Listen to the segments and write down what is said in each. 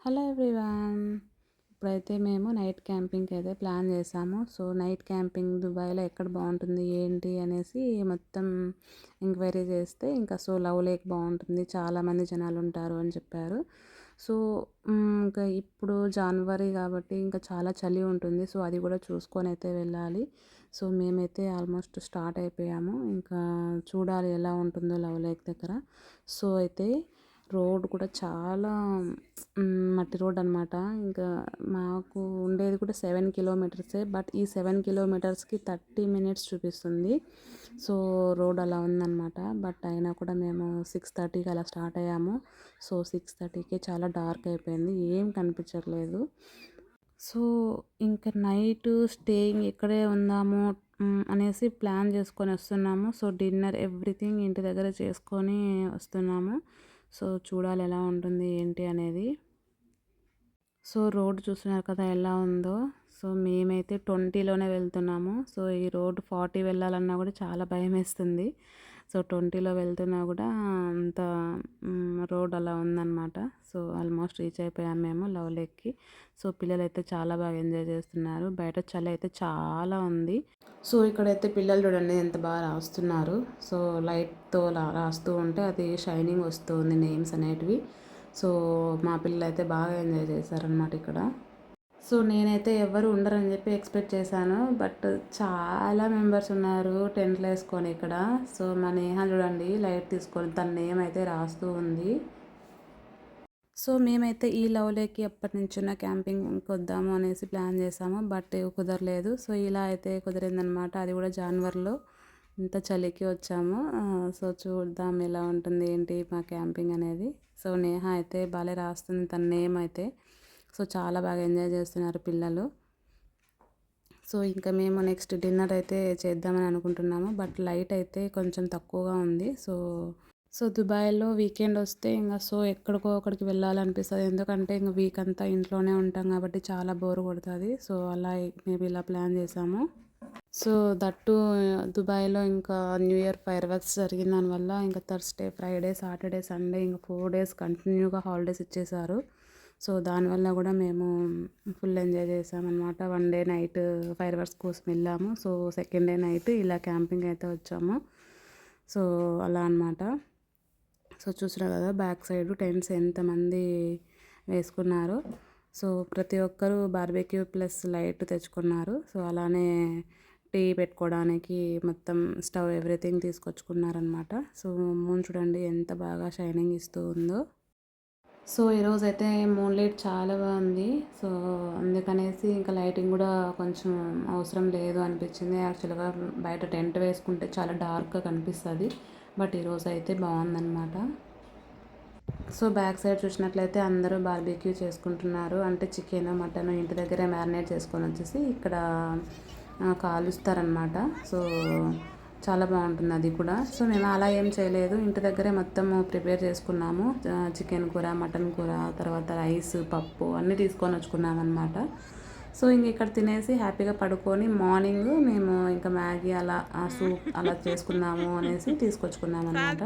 Hello everyone. ఇప్పుడైతే మేము night క్యాంపింగ్కి అయితే ప్లాన్ చేసాము. సో నైట్ క్యాంపింగ్ దుబాయ్లో ఎక్కడ బాగుంటుంది ఏంటి అనేసి మొత్తం ఎంక్వైరీ చేస్తే ఇంకా లవ్ లేక్ బాగుంటుంది, చాలామంది జనాలు ఉంటారు అని చెప్పారు. సో ఇంకా ఇప్పుడు జనవరి కాబట్టి ఇంకా చాలా చలి ఉంటుంది. సో అది కూడా చూసుకొని అయితే వెళ్ళాలి. సో మేమైతే ఆల్మోస్ట్ స్టార్ట్ అయిపోయాము. ఇంకా చూడాలి ఎలా ఉంటుందో లవ్ లేక్ దగ్గర. సో అయితే రోడ్ కూడా చాలా మట్టి రోడ్ అనమాట. ఇంకా మాకు ఉండేది కూడా 7 కిలోమీటర్సే. బట్ ఈ 7 కిలోమీటర్స్కి 30 మినిట్స్ చూపిస్తుంది. సో రోడ్ అలా ఉందన్నమాట. బట్ అయినా కూడా మేము 6:30కి అలా స్టార్ట్ అయ్యాము. సో 6:30కి చాలా డార్క్ అయిపోయింది, ఏం కనిపించట్లేదు. సో ఇంకా నైట్ స్టేయింగ్ ఇక్కడే ఉందాము అనేసి ప్లాన్ చేసుకొని వస్తున్నాము. సో డిన్నర్ ఎవ్రీథింగ్ ఇంటి దగ్గర చేసుకొని వస్తున్నాము. సో చూడాలి ఎలా ఉంటుంది ఏంటి అనేది. సో రోడ్ చూస్తున్నారు కదా ఎలా ఉందో. సో మేమైతే 20లోనే వెళ్తున్నాము. సో ఈ రోడ్ 40 వెళ్ళాలన్నా కూడా చాలా భయం వేస్తుంది. సో 20లో వెళ్తున్నా కూడా అంత రోడ్ అలా ఉందన్నమాట. సో ఆల్మోస్ట్ రీచ్ అయిపోయాము మేము లవ్ లేక్కి. సో పిల్లలు అయితే చాలా బాగా ఎంజాయ్ చేస్తున్నారు. బయట చలి అయితే చాలా ఉంది. సో ఇక్కడైతే పిల్లలు చూడండి ఎంత బాగా రాస్తున్నారు. సో లైట్తో రాస్తూ ఉంటే అది షైనింగ్ వస్తుంది నేమ్స్ అనేటివి. సో మా పిల్లలు అయితే బాగా ఎంజాయ్ చేశారనమాట ఇక్కడ. సో నేనైతే ఎవరు ఉండరని చెప్పి ఎక్స్పెక్ట్ చేశాను. బట్ చాలా మెంబర్స్ ఉన్నారు టెంట్లు వేసుకొని ఇక్కడ. సో మా నేహ చూడండి లైట్ తీసుకొని తన నేమ్ అయితే రాస్తూ ఉంది. సో మేమైతే ఈ లవ్ లేక్కి ఎప్పటి నుంచున్న క్యాంపింగ్కి వద్దాము అనేసి ప్లాన్ చేసాము. బట్ కుదరలేదు. సో ఇలా అయితే కుదిరిందనమాట. అది కూడా జనవరిలో ఇంత చలికి వచ్చాము. సో చూద్దాం ఎలా ఉంటుంది ఏంటి మా క్యాంపింగ్ అనేది. సో నేహ అయితే బాగా రాస్తుంది తన నేమ్ అయితే. సో చాలా బాగా ఎంజాయ్ చేస్తున్నారు పిల్లలు. సో ఇంకా మేము నెక్స్ట్ డిన్నర్ అయితే చేద్దామని అనుకుంటున్నాము. బట్ లైట్ అయితే కొంచెం తక్కువగా ఉంది. సో దుబాయ్లో వీకెండ్ వస్తే ఇంకా ఎక్కడికో ఒకడికి వెళ్ళాలనిపిస్తుంది. ఎందుకంటే ఇంకా వీక్ అంతా ఇంట్లోనే ఉంటాం కాబట్టి చాలా బోర్ కొడుతుంది. సో అలా మేబీ ఇలా ప్లాన్ చేసాము. సో దట్టు దుబాయ్లో ఇంకా న్యూ ఇయర్ ఫైర్ వర్క్స్ జరిగిన దానివల్ల ఇంకా థర్స్డే, ఫ్రైడే, సాటర్డే, సండే ఇంకా 4 డేస్ కంటిన్యూగా హాలిడేస్ ఇచ్చేసారు. సో దానివల్ల కూడా మేము ఫుల్ ఎంజాయ్ చేసామన్నమాట. 1 డే నైట్ ఫైర్ వర్క్స్ కోసం వెళ్ళాము. సో సెకండ్ డే నైట్ ఇలా క్యాంపింగ్ అయితే వచ్చాము. సో అలా అనమాట. సో చూసినారు కదా బ్యాక్ సైడ్ టెంట్స్ ఎంతమంది వేసుకున్నారు. సో ప్రతి ఒక్కరు బార్బెక్యూ ప్లస్ లైట్ తెచ్చుకున్నారు. సో అలానే టీ పెట్టుకోవడానికి మొత్తం స్టవ్ ఎవ్రీథింగ్ తీసుకొచ్చుకున్నారనమాట. సో మూన్ చూడండి ఎంత బాగా షైనింగ్ ఇస్తూ ఉందో. సో ఈరోజు అయితే మూన్ లైట్ చాలా బాగుంది. సో అందుకనేసి ఇంకా లైటింగ్ కూడా కొంచెం అవసరం లేదు అనిపించింది. యాక్చువల్గా బయట టెంట్ వేసుకుంటే చాలా డార్క్గా కనిపిస్తుంది. బట్ ఈరోజు అయితే బాగుందన్నమాట. సో బ్యాక్ సైడ్ చూసినట్లయితే అందరూ బార్బెక్యూ చేసుకుంటున్నారు. అంటే చికెన్, మటన్ ఇంటి దగ్గరే మ్యారినేట్ చేసుకొని వచ్చేసి ఇక్కడ కాలుస్తారనమాట. సో చాలా బాగుంటుంది అది కూడా. సో మేము అలా ఏం చేయలేదు, ఇంటి దగ్గరే మొత్తము ప్రిపేర్ చేసుకున్నాము. చికెన్ కూర, మటన్ కూర, తర్వాత రైస్, పప్పు అన్నీ తీసుకొని వచ్చుకున్నాము అనమాట. సో ఇంక ఇక్కడ తినేసి హ్యాపీగా పడుకొని మార్నింగ్ మేము ఇంకా మ్యాగీ అలా సూప్ అలా చేసుకున్నాము అనేసి తీసుకొచ్చుకున్నాము అనమాట.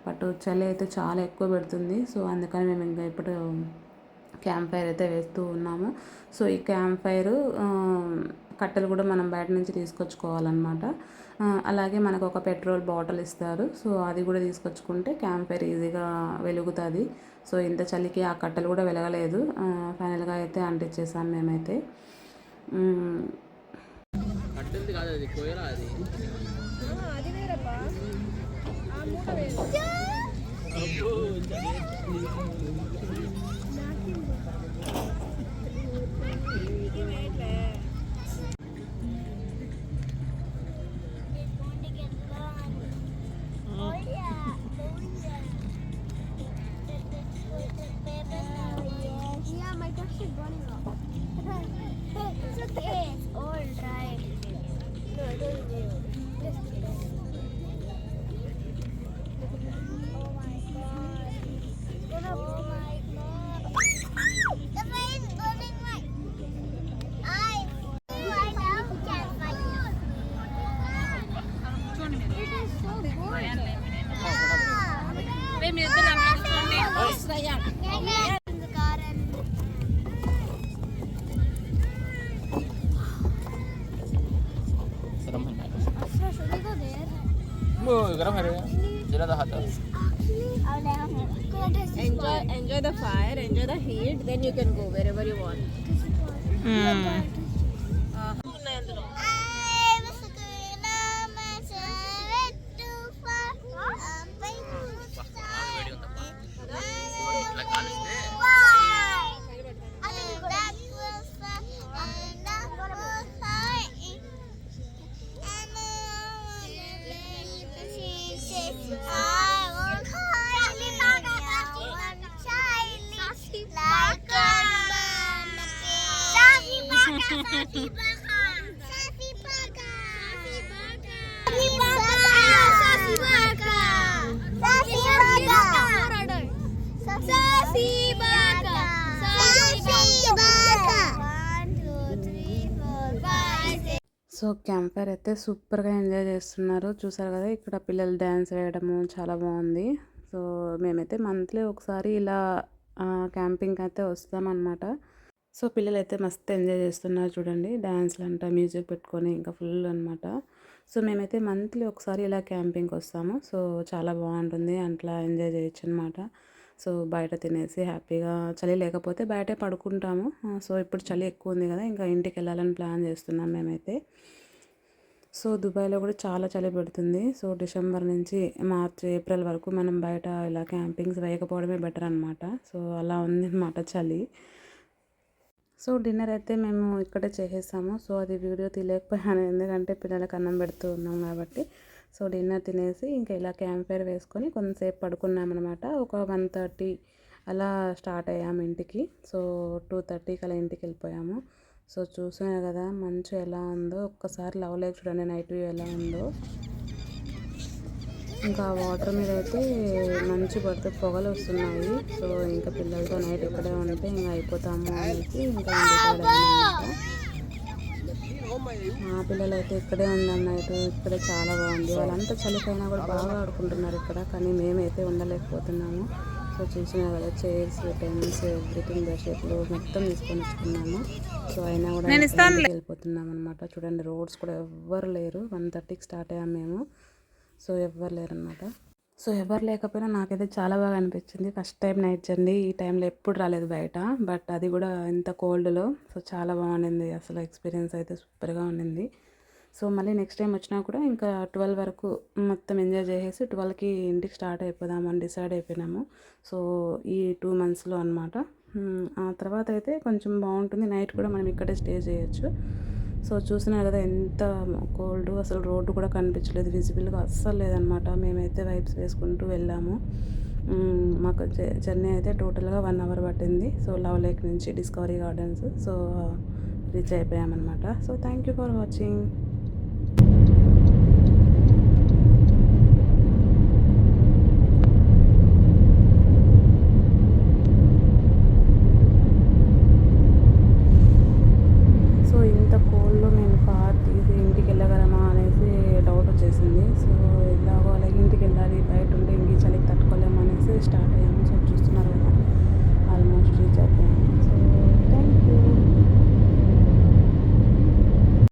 బట్ చలి అయితే చాలా ఎక్కువ పెడుతుంది. సో అందుకని మేము ఇంకా ఇప్పుడు క్యాంప్ ఫైర్ అయితే వేస్తూ ఉన్నాము. సో ఈ క్యాంప్ ఫైర్ కట్టెలు కూడా మనం బయట నుంచి తీసుకొచ్చుకోవాలన్నమాట. అలాగే మనకు ఒక పెట్రోల్ బాటిల్ ఇస్తారు. సో అది కూడా తీసుకొచ్చుకుంటే క్యాంప్ ఫైర్ ఈజీగా వెలుగుతుంది. సో ఇంత చలికి ఆ కట్టెలు కూడా వెలగలేదు. ఫైనల్గా అయితే అంటించేసాం మేమైతే. गरम है रे जला था हाथ Enjoy the fire, enjoy the heat, then you can go wherever you want. So camp fire అయితే సూపర్గా ఎంజాయ్ చేస్తున్నారు. చూసారు కదా ఇక్కడ పిల్లలు డ్యాన్స్ వేయడము చాలా బాగుంది. సో మేమైతే మంత్లీ ఒకసారి ఇలా క్యాంపింగ్ అయితే వస్తామన్నమాట. సో పిల్లలు అయితే మస్తు ఎంజాయ్ చేస్తున్నారు చూడండి, డ్యాన్స్లు అంట మ్యూజిక్ పెట్టుకొని ఇంకా ఫుల్ అనమాట. సో మేమైతే మంత్లీ ఒకసారి ఇలా క్యాంపింగ్కి వస్తాము. సో చాలా బాగుంటుంది, అట్లా ఎంజాయ్ చేయొచ్చు అనమాట. సో బయట తినేసి హ్యాపీగా, చలి లేకపోతే బయటే పడుకుంటాము. సో ఇప్పుడు చలి ఎక్కువ ఉంది కదా, ఇంకా ఇంటికి వెళ్ళాలని ప్లాన్ చేస్తున్నాం మేమైతే. సో దుబాయ్లో కూడా చాలా చలి పెడుతుంది. సో డిసెంబర్ నుంచి మార్చ్ ఏప్రిల్ వరకు మనం బయట ఇలా క్యాంపింగ్స్ వేయకపోవడమే బెటర్ అనమాట. సో అలా ఉంది అనమాట చలి. సో డిన్నర్ అయితే మేము ఇక్కడే చేసేసాము. సో అది వీడియో తీయలేకపోయాను, ఎందుకంటే పిల్లలకు అన్నం పెడుతూ ఉన్నాం కాబట్టి. సో డిన్నర్ తినేసి ఇంకా ఇలా క్యాంప్ ఫైర్ వేసుకొని కొంతసేపు పడుకున్నామన్నమాట. ఒక 1:30 అలా స్టార్ట్ అయ్యాము ఇంటికి. సో 2:30కి అలా ఇంటికి వెళ్ళిపోయాము. సో చూసాను కదా మంచు ఎలా ఉందో, ఒక్కసారి లవ్ లేక్ చూడండి నైట్ వ్యూ ఎలా ఉందో. ఇంకా వాటర్ మీద అయితే మంచు పడితే పొగలు వస్తున్నాయి. సో ఇంకా పిల్లలతో నైట్ ఇక్కడే ఉంటే ఇంకా అయిపోతాము అనేసి ఇంకా మా పిల్లలు అయితే ఇక్కడే ఉందాం నైట్. ఇక్కడే చాలా బాగుంది, వాళ్ళంతా చలికైనా కూడా బాగా ఆడుకుంటున్నారు ఇక్కడ, కానీ మేమైతే ఉండలేకపోతున్నాము. సో చూసినా కదా చైర్స్, టెన్స్, ఎవ్రీథింగ్, బెడ్షీట్లు మొత్తం తీసుకొని వస్తున్నాము. సో అయినా కూడా వెళ్ళిపోతున్నాం అనమాట. చూడండి రోడ్స్ కూడా ఎవ్వరు లేరు. 1:30కి స్టార్ట్ అయ్యాము మేము. సో ఎవ్వరు లేరు అనమాట. సో ఎవరు లేకపోయినా నాకైతే చాలా బాగా అనిపించింది. ఫస్ట్ టైం నైట్ జర్నీ, ఈ టైంలో ఎప్పుడు రాలేదు బయట, బట్ అది కూడా ఇంత కోల్డ్లో. సో చాలా బాగుండింది, అసలు ఎక్స్పీరియన్స్ అయితే సూపర్గా ఉండింది. సో మళ్ళీ నెక్స్ట్ టైం వచ్చినా కూడా ఇంకా 12 వరకు మొత్తం ఎంజాయ్ చేసేసి 12కి ఇంటికి స్టార్ట్ అయిపోదామని డిసైడ్ అయిపోయినాము. సో ఈ 2 మంత్స్లో అనమాట. ఆ తర్వాత అయితే కొంచెం బాగుంటుంది, నైట్ కూడా మనం ఇక్కడే స్టే చేయొచ్చు. సో చూసినారు కదా ఎంత కోల్డ్, అసలు రోడ్డు కూడా కనిపించలేదు, విజిబుల్గా అస్సలు లేదనమాట. మేమైతే వైబ్స్ వేసుకుంటూ వెళ్ళాము. మాకు జర్నీ అయితే టోటల్గా 1 అవర్ పట్టింది. సో లవ్ లేక్ నుంచి డిస్కవరీ గార్డెన్స్ సో రీచ్ అయిపోయామన్నమాట. So thank you for watching.